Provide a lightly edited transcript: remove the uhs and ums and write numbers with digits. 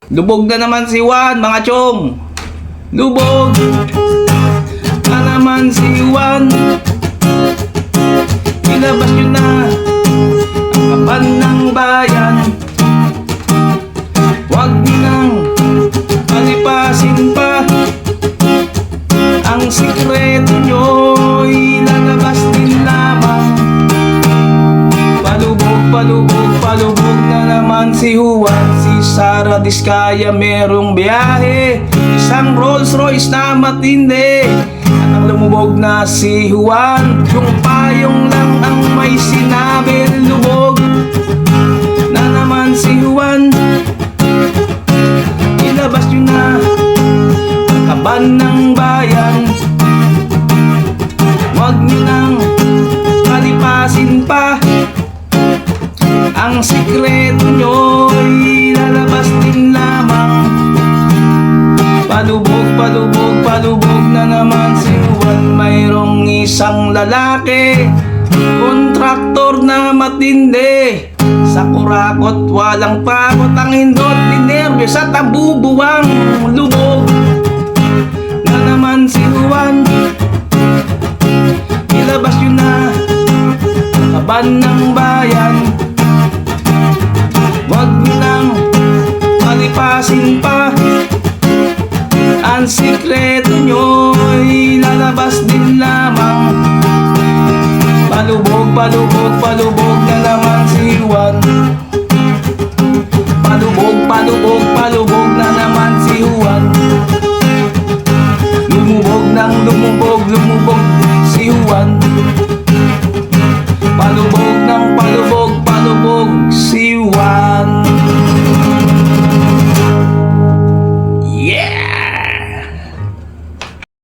Lubog na naman si Juan, mga chong. Lubog na naman si Juan. Ilabas nyo na ang kaban ng bayan. Huwag nyo nang palipasin pa. Ang sikreto nyo ilalabas din lamang. Palubog, palubog, palubog na naman si Juan. Si Sara Diskaya merong biyahe, isang Rolls Royce na matindi. At ang lumubog na si Juan, yung payong lang ang may sinabi. Lubog na naman si Juan. Ilabas nyo na ang kaban ng bayan. Huwag nyo nang palipasin pa. Ang sikreto nyo ilalabas din lamang. Palubog, palubog, palubog na naman si Juan. Mayroong isang lalaki, kontraktor na matindi. Sa kurakot walang pakot, ang hindot ni nervyos at ang bubuwang. Lubog na naman si Juan. Ilabas nyo na ang kaban ng bayan. Huwag nyo nang palipasin pa. Ang sikreto nyo ilalabas din lamang. Palubog, palubog, palubog na naman si Juan. Palubog, palubog,